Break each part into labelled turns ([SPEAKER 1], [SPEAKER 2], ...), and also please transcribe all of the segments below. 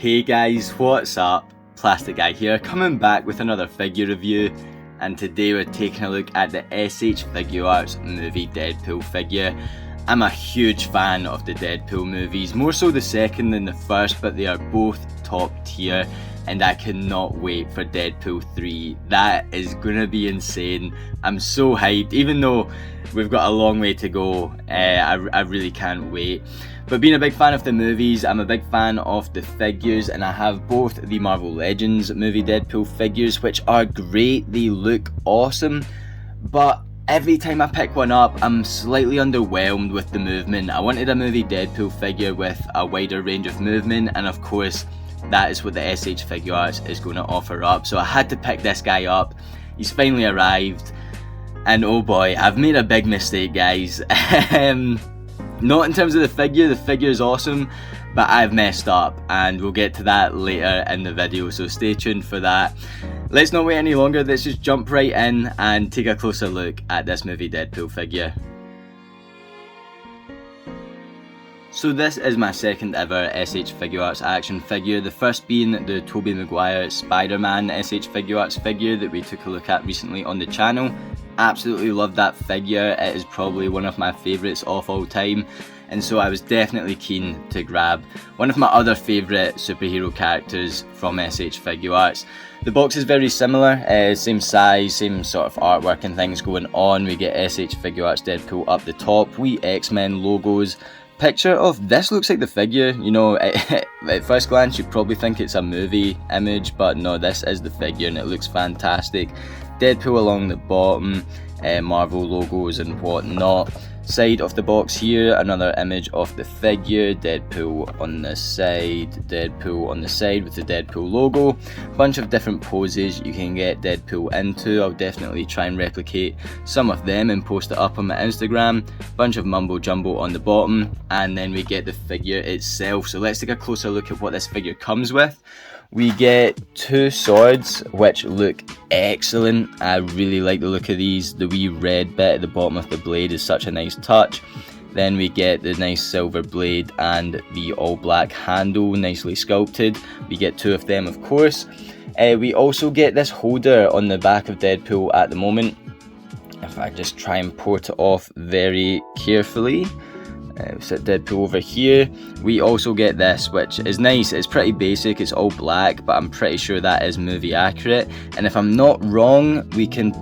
[SPEAKER 1] Hey guys, what's up? Plastic Guy here, coming back with another figure review, and today we're taking a look at the SH Figuarts Movie Deadpool figure. I'm a huge fan of the Deadpool movies, more so the second than the first, but they are both top tier, and I cannot wait for Deadpool 3. That is gonna be insane. I'm so hyped, even though we've got a long way to go. I really can't wait. But being a big fan of the movies, I'm a big fan of the figures, and I have both the Marvel Legends movie Deadpool figures, which are great. They look awesome, but every time I pick one up, I'm slightly underwhelmed with the movement. I wanted a movie Deadpool figure with a wider range of movement, and of course, that is what the SH Figuarts is going to offer up. So I had to pick this guy up. He's finally arrived, and oh boy, I've made a big mistake, guys. Not in terms of the figure is awesome, but I've messed up, and we'll get to that later in the video, so stay tuned for that. Let's not wait any longer, let's just jump right in and take a closer look at this movie Deadpool figure. So this is my second ever SH Figuarts action figure, the first being the Tobey Maguire Spider-Man SH Figuarts figure that we took a look at recently on the channel. Absolutely love that figure, it is probably one of my favourites of all time, and so I was definitely keen to grab one of my other favourite superhero characters from SH Figuarts. The box is very similar, same size, same sort of artwork and things going on. We get SH Figuarts Deadpool up the top, we X-Men logos. Picture of this looks like the figure, you know, at first glance you'd probably think it's a movie image, but no, this is the figure and it looks fantastic. Deadpool along the bottom, Marvel logos and whatnot. Side of the box here, another image of the figure, Deadpool on the side with the Deadpool logo. Bunch of different poses you can get Deadpool into. I'll definitely try and replicate some of them and post it up on my Instagram. Bunch of mumbo jumbo on the bottom, and then we get the figure itself. So let's take a closer look at what this figure comes with. We get two swords which look excellent. I really like the look of these. The wee red bit at the bottom of the blade is such a nice touch. Then we get the nice silver blade and the all black handle, nicely sculpted. We get two of them, of course. We also get this holder on the back of Deadpool at the moment. If I just try and port it off very carefully. We set Deadpool over here. We also get this, which is nice. It's pretty basic, it's all black, but I'm pretty sure that is movie accurate. And if I'm not wrong, we can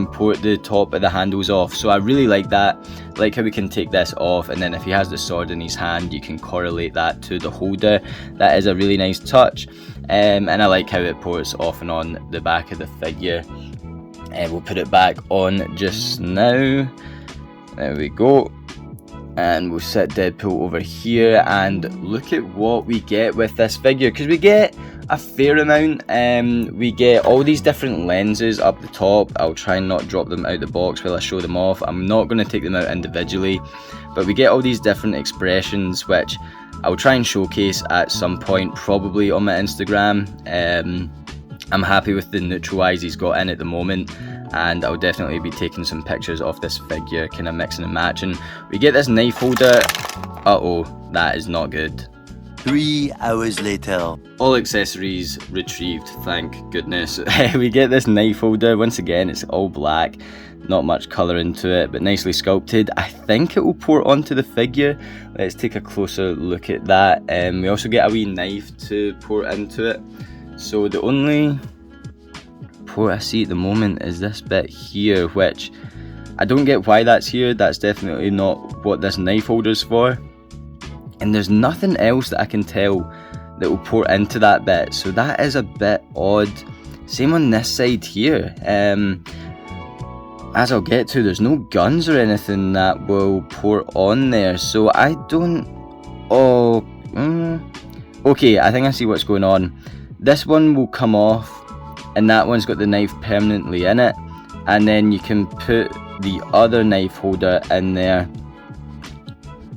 [SPEAKER 1] port the top of the handles off. So I really like that. Like how we can take this off, and then if he has the sword in his hand, you can correlate that to the holder. That is a really nice touch. And I like how it ports off and on the back of the figure. And we'll put it back on just now. There we go. And we'll set Deadpool over here, and look at what we get with this figure, because we get a fair amount. We get all these different lenses up the top. I'll try and not drop them out the box while I show them off. I'm not going to take them out individually, but we get all these different expressions which I'll try and showcase at some point, probably on my Instagram. I'm happy with the neutral eyes he's got in at the moment, and I'll definitely be taking some pictures of this figure, kind of mixing and matching. We get this knife holder. Uh-oh, that is not good.
[SPEAKER 2] 3 hours later.
[SPEAKER 1] All accessories retrieved, thank goodness. We get this knife holder. Once again, it's all black, not much colour into it, but nicely sculpted. I think it will port onto the figure. Let's take a closer look at that. We also get a wee knife to port into it. So the only port I see at the moment is this bit here, which I don't get why that's here. That's definitely not what this knife holder's for. And there's nothing else that I can tell that will port into that bit, so that is a bit odd. Same on this side here. As I'll get to, there's no guns or anything that will port on there, so I don't... Okay, I think I see what's going on. This one will come off, and that one's got the knife permanently in it, and then you can put the other knife holder in there,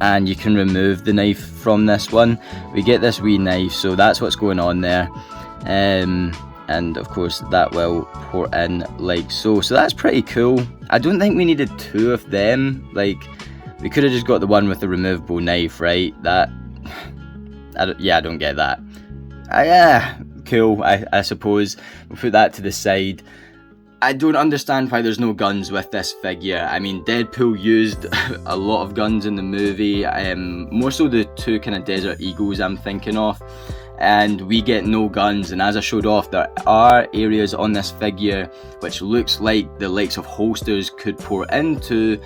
[SPEAKER 1] and you can remove the knife from this one. We get this wee knife, so that's what's going on there. And of course that will port in like so. So that's pretty cool. I don't think we needed two of them. Like, we could have just got the one with the removable knife, right? I don't get that. Yeah, cool, I suppose. We'll put that to the side. I don't understand why there's no guns with this figure. I mean, Deadpool used a lot of guns in the movie, more so the two kind of Desert Eagles I'm thinking of, and we get no guns. And as I showed off, there are areas on this figure which looks like the likes of holsters could pour into,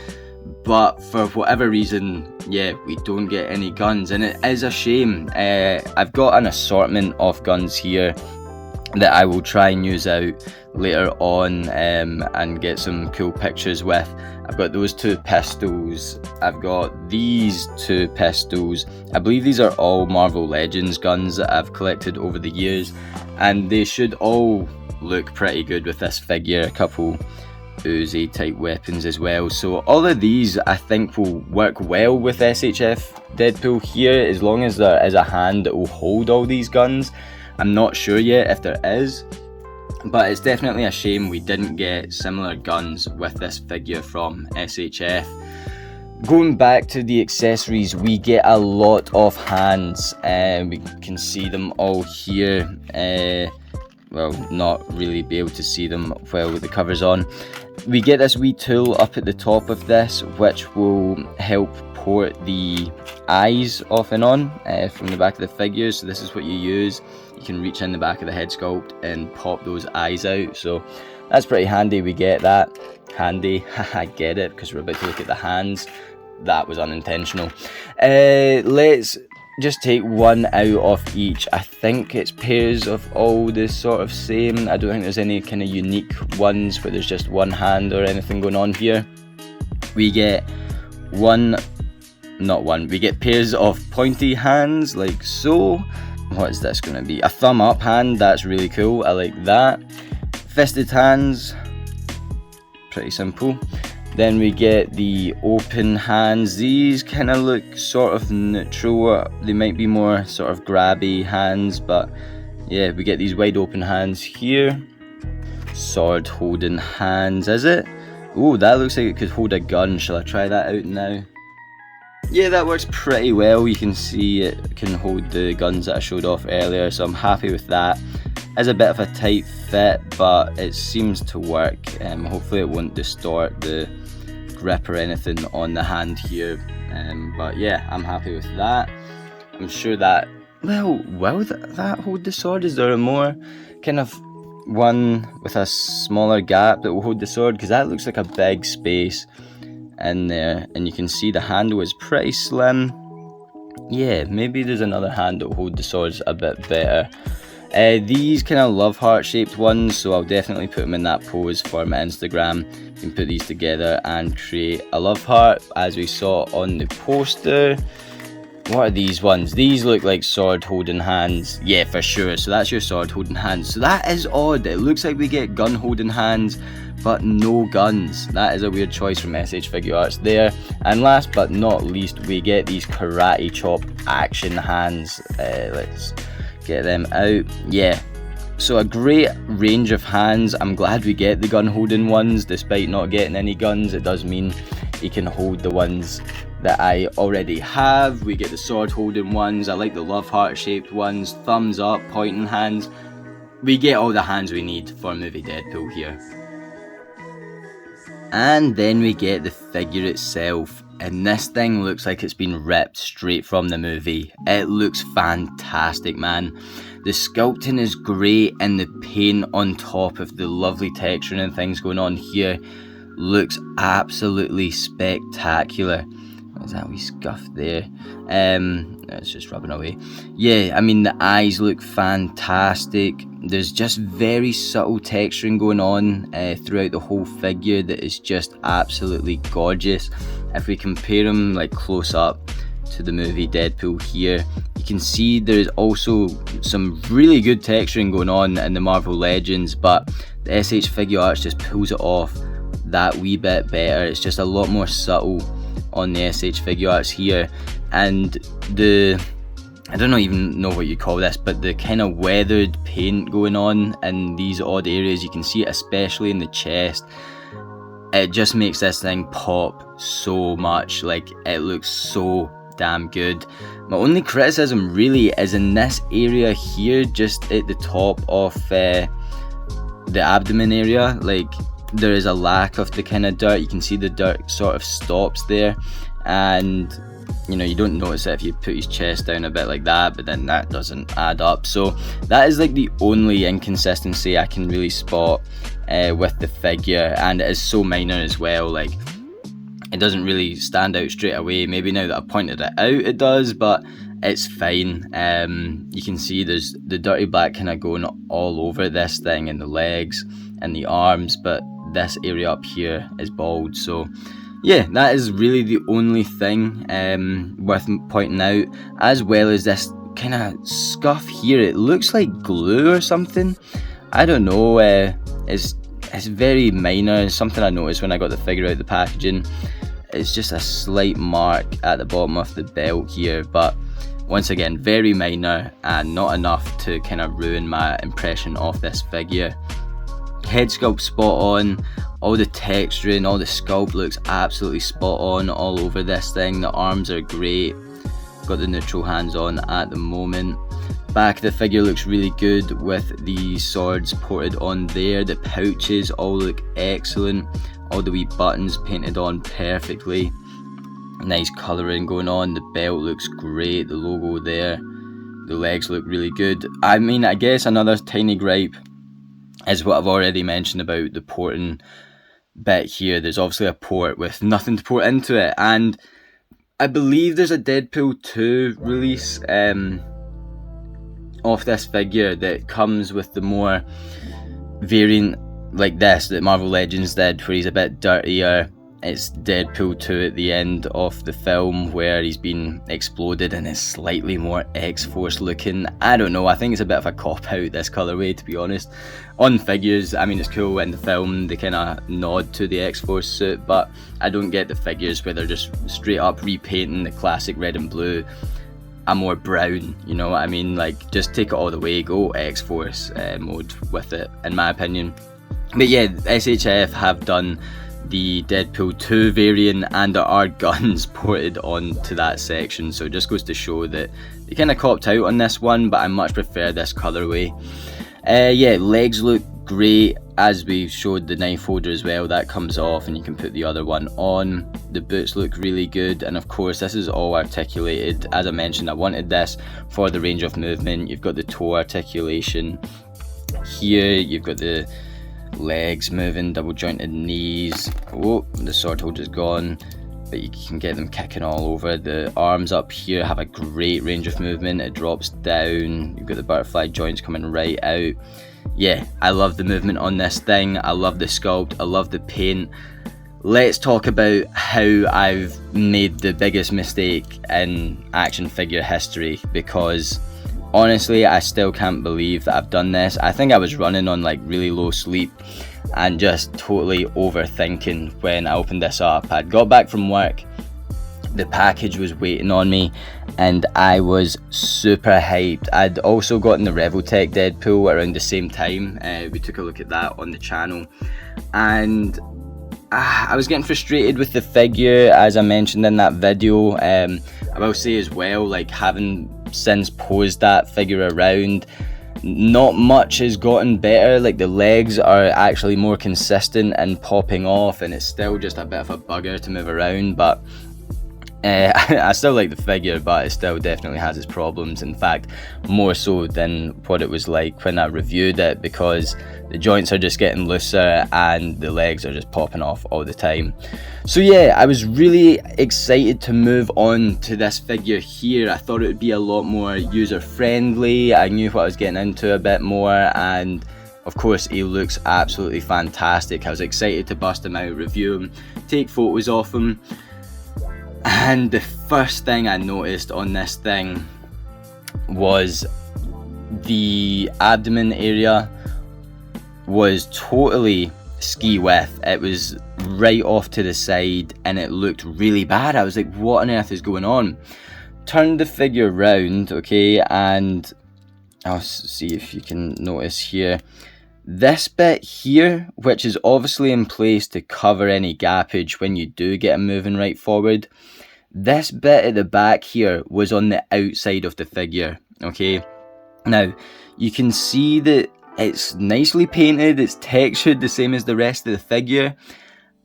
[SPEAKER 1] but for whatever reason, yeah, we don't get any guns, and it is a shame. I've got an assortment of guns here that I will try and use out later on, and get some cool pictures with. I've got those two pistols, I've got these two pistols. I believe these are all Marvel Legends guns that I've collected over the years, and they should all look pretty good with this figure. A couple Uzi type weapons as well, so all of these I think will work well with SHF Deadpool here, as long as there is a hand that will hold all these guns. I'm not sure yet if there is, but it's definitely a shame we didn't get similar guns with this figure from SHF. Going back to the accessories, we get a lot of hands, and we can see them all here. Well, not really be able to see them well with the covers on. We get this wee tool up at the top of this, which will help port the eyes off and on from the back of the figure. So this is what you use. You can reach in the back of the head sculpt and pop those eyes out. So that's pretty handy. We get that. Handy. I get it, because we're about to look at the hands. That was unintentional. Let's just take one out of each. I think it's pairs of all the sort of same. I don't think there's any kind of unique ones where there's just one hand or anything going on here. We get we get pairs of pointy hands like so. What is this going to be? A thumb up hand. That's really cool. I like that. Fisted hands. Pretty simple. Then we get the open hands. These kind of look sort of neutral. They might be more sort of grabby hands, but yeah, we get these wide open hands here. Sword holding hands, is it? Oh, that looks like it could hold a gun. Shall I try that out now? Yeah, that works pretty well. You can see it can hold the guns that I showed off earlier, so I'm happy with that. It's a bit of a tight fit, but it seems to work. Hopefully it won't distort the grip or anything on the hand here. But yeah, I'm happy with that. I'm sure that, well, will that hold the sword? Is there a more kind of one with a smaller gap that will hold the sword? Because that looks like a big space in there, and you can see the handle is pretty slim. Yeah, maybe there's another hand that will hold the swords a bit better. These kind of love heart shaped ones, so I'll definitely put them in that pose for my Instagram. You can put these together and create a love heart, as we saw on the poster. What are these ones? These look like sword holding hands. Yeah, for sure. So that's your sword holding hands. So that is odd. It looks like we get gun holding hands, but no guns. That is a weird choice from SH Figuarts there. And last but not least, we get these karate chop action hands. Let's get them out. Yeah, so a great range of hands. I'm glad we get the gun holding ones despite not getting any guns. It does mean he can hold the ones that I already have. We get the sword holding ones. I like the love heart shaped ones. Thumbs up, pointing hands. We get all the hands we need for movie Deadpool here. And then we get the figure itself, and this thing looks like it's been ripped straight from the movie. It looks fantastic, man. The sculpting is great, and the paint on top of the lovely texture and things going on here looks absolutely spectacular. Is that wee scuff there? It's just rubbing away. Yeah, I mean, the eyes look fantastic. There's just very subtle texturing going on throughout the whole figure that is just absolutely gorgeous. If we compare them like close up to the movie Deadpool here, you can see there's also some really good texturing going on in the Marvel Legends, but the SH Figuarts just pulls it off that wee bit better. It's just a lot more subtle on the SH Figuarts here, and I don't even know what you call this, but the kind of weathered paint going on in these odd areas, you can see it especially in the chest. It just makes this thing pop so much. Like, it looks so damn good. My only criticism really is in this area here, just at the top of the abdomen area. Like, there is a lack of the kind of dirt. You can see the dirt sort of stops there, and you don't notice it if you put his chest down a bit like that, but then that doesn't add up. So that is like the only inconsistency I can really spot with the figure, and it is so minor as well. Like, it doesn't really stand out straight away. Maybe now that I've pointed it out it does, but it's fine. You can see there's the dirty black kind of going all over this thing, and the legs and the arms, but this area up here is bald. So yeah, that is really the only thing worth pointing out, as well as this kind of scuff here. It looks like glue or something. I don't know. It's very minor. It's something I noticed when I got the figure out of the packaging. It's just a slight mark at the bottom of the belt here, but once again, very minor and not enough to kind of ruin my impression of this figure. Head sculpt spot on. All the texturing, all the sculpt looks absolutely spot on all over this thing. The arms are great. Got the neutral hands on at the moment. Back of the figure looks really good with the swords ported on there. The pouches all look excellent. All the wee buttons painted on perfectly. Nice colouring going on. The belt looks great. The logo there. The legs look really good. I mean, I guess another tiny gripe is what I've already mentioned about the porting bit here. There's obviously a port with nothing to port into it, and I believe there's a Deadpool 2 release of this figure that comes with the more variant like this that Marvel Legends did, where he's a bit dirtier. It's Deadpool 2 at the end of the film where he's been exploded and is slightly more X-Force looking. I don't know, I think it's a bit of a cop-out, this colourway, to be honest. On figures, I mean, it's cool in the film, they kind of nod to the X-Force suit, but I don't get the figures where they're just straight up repainting the classic red and blue a more brown, you know what I mean? Like, just take it all the way, go X-Force mode with it, in my opinion. But yeah, SHF have done the Deadpool 2 variant, and there are guns ported onto that section, so it just goes to show that they kind of copped out on this one, but I much prefer this colourway. Yeah, legs look great, as we showed the knife holder as well. That comes off and you can put the other one on. The boots look really good, and of course this is all articulated. As I mentioned, I wanted this for the range of movement. You've got the toe articulation here, you've got the legs moving, double jointed knees. Oh, the sword holder's gone, but you can get them kicking all over. The arms up here have a great range of movement. It drops down, you've got the butterfly joints coming right out. Yeah, I love the movement on this thing. I love the sculpt, I love the paint. Let's talk about how I've made the biggest mistake in action figure history, because honestly, I still can't believe that I've done this. I think I was running on like really low sleep and just totally overthinking when I opened this up. I'd got back from work, the package was waiting on me, and I was super hyped. I'd also gotten the Revoltech Deadpool around the same time. We took a look at that on the channel, and I was getting frustrated with the figure, as I mentioned in that video. I will say as well, like, having since posed that figure around, not much has gotten better. Like, the legs are actually more consistent and popping off, and it's still just a bit of a bugger to move around, but I still like the figure, but it still definitely has its problems. In fact, more so than what it was like when I reviewed it, because the joints are just getting looser and the legs are just popping off all the time. So yeah, I was really excited to move on to this figure here. I thought it would be a lot more user friendly. I knew what I was getting into a bit more, and of course he looks absolutely fantastic. I was excited to bust him out, review him, take photos of him. And the first thing I noticed on this thing was the abdomen area was totally ski width. It was right off to the side and it looked really bad. I was like, what on earth is going on? Turned the figure round, okay, and I'll see if you can notice here. This bit here, which is obviously in place to cover any gappage when you do get him moving right forward, this bit at the back here was on the outside of the figure, okay? Now, you can see that it's nicely painted, it's textured the same as the rest of the figure.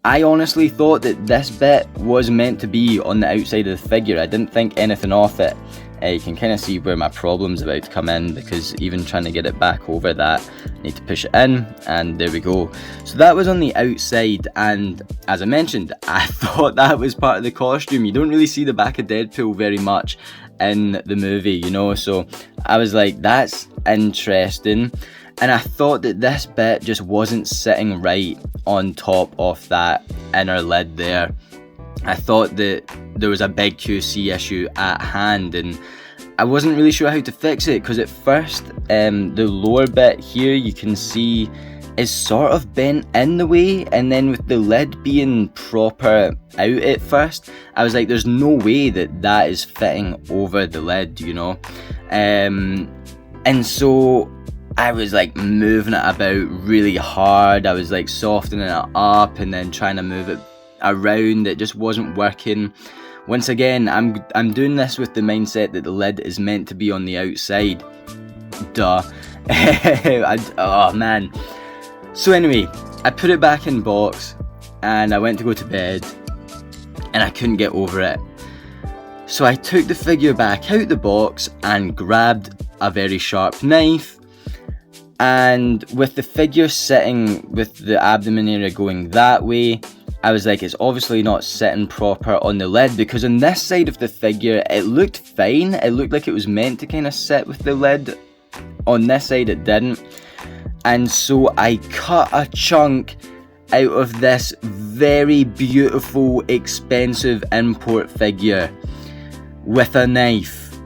[SPEAKER 1] I honestly thought that this bit was meant to be on the outside of the figure. I didn't think anything of it. You can kind of see where my problem's about to come in, because even trying to get it back over that, I need to push it in, and there we go. So that was on the outside, and as I mentioned, I thought that was part of the costume. You don't really see the back of Deadpool very much in the movie, you know, so I was like, that's interesting. And I thought that this bit just wasn't sitting right on top of that inner lid there. I thought that there was a big QC issue at hand, and I wasn't really sure how to fix it, because at first the lower bit here you can see is sort of bent in the way, and then with the lid being proper out at first, I was like, there's no way that that is fitting over the lid, you know. And so I was like moving it about really hard. I was like softening it up and then trying to move it around. It just wasn't working. Once again, I'm doing this with the mindset that the lid is meant to be on the outside. Duh. Oh man. So anyway, I put it back in box and I went to go to bed and I couldn't get over it. So I took the figure back out the box and grabbed a very sharp knife. And with the figure sitting with the abdomen area going that way, I was like, it's obviously not sitting proper on the lid, because on this side of the figure, it looked fine. It looked like it was meant to kind of sit with the lid. On this side, it didn't. And so I cut a chunk out of this very beautiful, expensive import figure with a knife.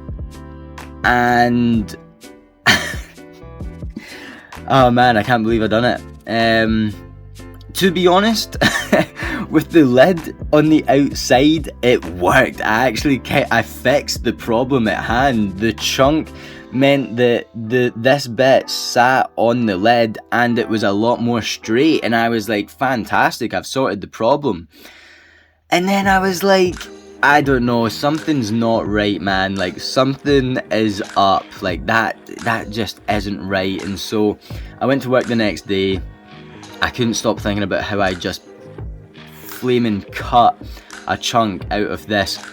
[SPEAKER 1] And oh man, I can't believe I done it. To be honest, with the lid on the outside, it worked. I fixed the problem at hand. The chunk meant that this bit sat on the lid and it was a lot more straight, and I was like, fantastic, I've sorted the problem. And then I was like, I don't know, something's not right, man. Like, something is up. Like, that just isn't right. And so I went to work the next day. I couldn't stop thinking about how I just flaming cut a chunk out of this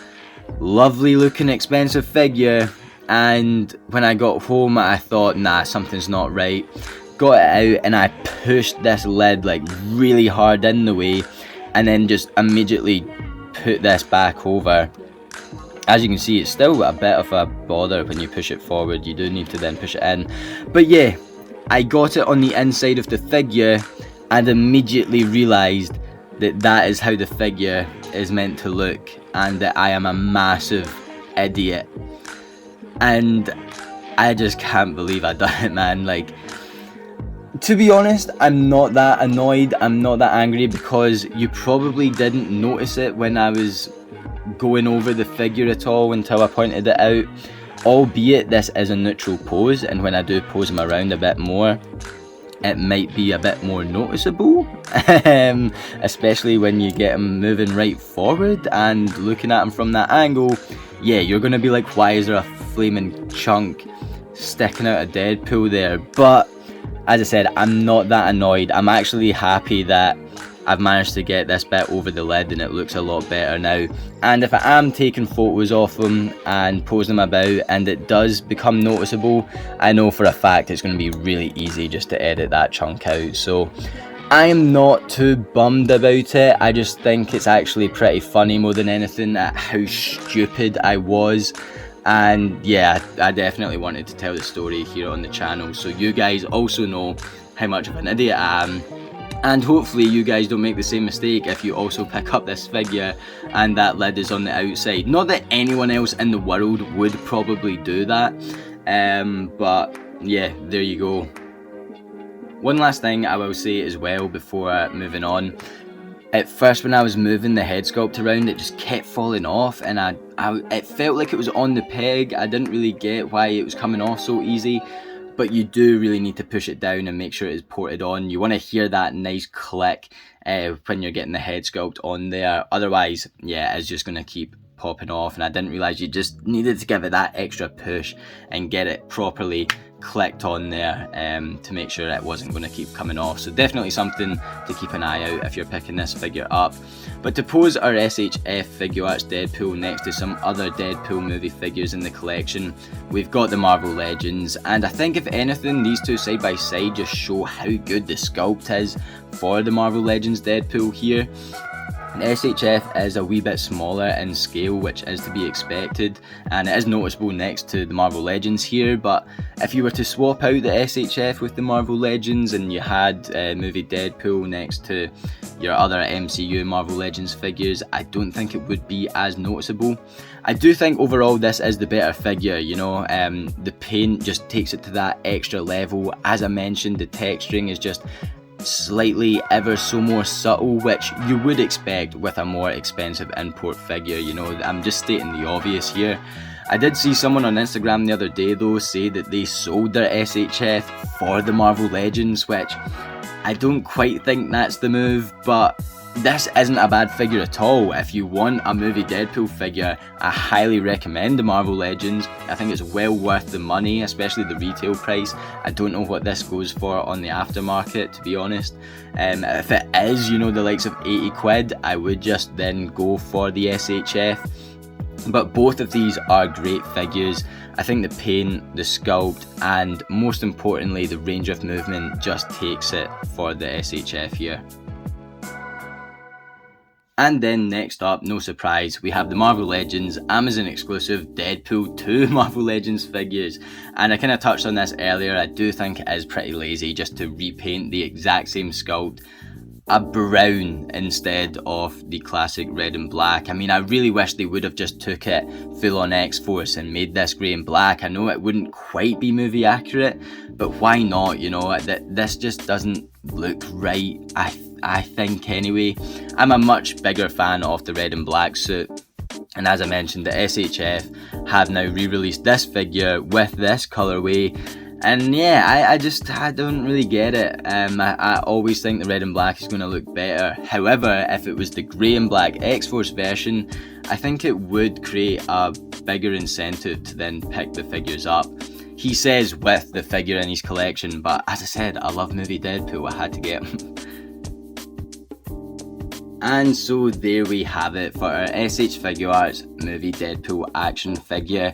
[SPEAKER 1] lovely looking expensive figure. And when I got home, I thought, nah, something's not right. Got it out and I pushed this lid like really hard in the way, and then just immediately put this back over. As you can see, it's still a bit of a bother when you push it forward. You do need to then push it in. But yeah, I got it on the inside of the figure and immediately realised that that is how the figure is meant to look, and that I am a massive idiot. And I just can't believe I done it, man. Like, to be honest, I'm not that annoyed, I'm not that angry, because you probably didn't notice it when I was going over the figure at all until I pointed it out. Albeit this is a neutral pose, and when I do pose him around a bit more, it might be a bit more noticeable, especially when you get him moving right forward and looking at him from that angle. Yeah, you're going to be like, why is there a flaming chunk sticking out of Deadpool there? But as I said, I'm not that annoyed. I'm actually happy that I've managed to get this bit over the lid and it looks a lot better now. And if I am taking photos of them and posing them about and it does become noticeable, I know for a fact it's going to be really easy just to edit that chunk out. So I am not too bummed about it. I just think it's actually pretty funny more than anything at how stupid I was. And yeah, I definitely wanted to tell the story here on the channel, so you guys also know how much of an idiot I am. And hopefully you guys don't make the same mistake if you also pick up this figure and that lid is on the outside. Not that anyone else in the world would probably do that, but yeah, there you go. One last thing I will say as well before moving on. At first when I was moving the head sculpt around, it just kept falling off, and it felt like it was on the peg. I didn't really get why it was coming off so easy. But you do really need to push it down and make sure it is ported on. You want to hear that nice click when you're getting the head sculpt on there. Otherwise, yeah, it's just going to keep popping off, and I didn't realise you just needed to give it that extra push and get it properly clicked on there to make sure it wasn't going to keep coming off. So definitely something to keep an eye out if you're picking this figure up. But to pose our SHF Figuarts Deadpool next to some other Deadpool movie figures in the collection, we've got the Marvel Legends, and I think if anything these two side by side just show how good the sculpt is for the Marvel Legends Deadpool here. And SHF is a wee bit smaller in scale, which is to be expected, and it is noticeable next to the Marvel Legends here. But if you were to swap out the SHF with the Marvel Legends and you had movie Deadpool next to your other MCU Marvel Legends figures, I don't think it would be as noticeable. I do think overall this is the better figure, you know. The paint just takes it to that extra level. As I mentioned, the texturing is just slightly ever so more subtle, which you would expect with a more expensive import figure, you know. I'm just stating the obvious here. I did see someone on Instagram the other day though say that they sold their SHF for the Marvel Legends, which I don't quite think that's the move, but this isn't a bad figure at all. If you want a movie Deadpool figure, I highly recommend the Marvel Legends. I think it's well worth the money, especially the retail price. I don't know what this goes for on the aftermarket, to be honest. If it is, you know, the likes of 80 quid, I would just then go for the SHF. But both of these are great figures. I think the paint, the sculpt, and most importantly the range of movement just takes it for the SHF here. And then next up, no surprise, we have the Marvel Legends Amazon exclusive Deadpool 2 Marvel Legends figures. And I kind of touched on this earlier, I do think it is pretty lazy just to repaint the exact same sculpt a brown instead of the classic red and black. I mean, I really wish they would have just took it full on X-Force and made this grey and black. I know it wouldn't quite be movie accurate, but why not, you know? This just doesn't look right, I think anyway. I'm a much bigger fan of the red and black suit, and as I mentioned, the SHF have now re-released this figure with this colourway. And yeah, I don't really get it. I always think the red and black is going to look better. However, if it was the grey and black X-Force version, I think it would create a bigger incentive to then pick the figures up. He says with the figure in his collection, but as I said, I love movie Deadpool, I had to get him. And so there we have it for our SH Figuarts movie Deadpool action figure.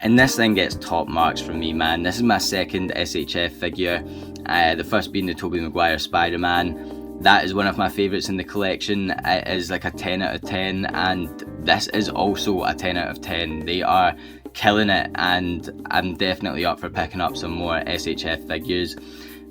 [SPEAKER 1] And this thing gets top marks from me, man. This is my second SHF figure, the first being the Tobey Maguire Spider-Man. That is one of my favourites in the collection. It is like a 10 out of 10, and this is also a 10 out of 10. They are killing it, and I'm definitely up for picking up some more SHF figures.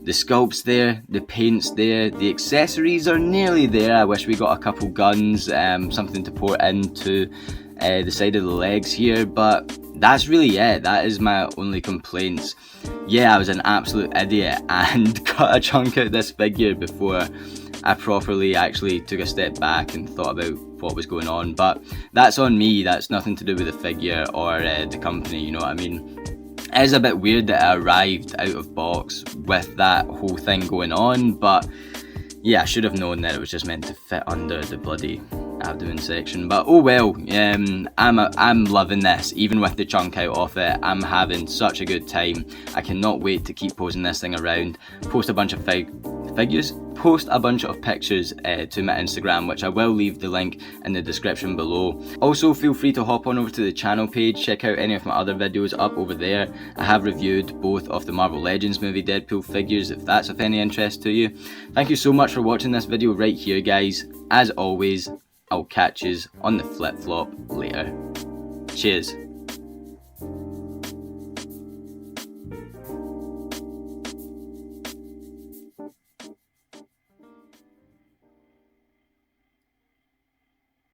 [SPEAKER 1] The sculpt's there, the paint's there, the accessories are nearly there. I wish we got a couple guns, something to pour into the side of the legs here, but that's really it. That is my only complaints. Yeah, I was an absolute idiot and cut a chunk out this figure before I properly actually took a step back and thought about what was going on, but that's on me. That's nothing to do with the figure or the company, you know what I mean? It is a bit weird that I arrived out of box with that whole thing going on, but yeah, I should have known that it was just meant to fit under the bloody abdomen section. But oh well, I'm loving this. Even with the chunk out of it, I'm having such a good time. I cannot wait to keep posing this thing around, post a bunch of post a bunch of pictures to my Instagram, which I will leave the link in the description below. Also, feel free to hop on over to the channel page, check out any of my other videos up over there. I have reviewed both of the Marvel Legends movie Deadpool figures, if that's of any interest to you. Thank you so much for watching this video right here, guys. As always, I'll catch yous on the flip-flop later. Cheers.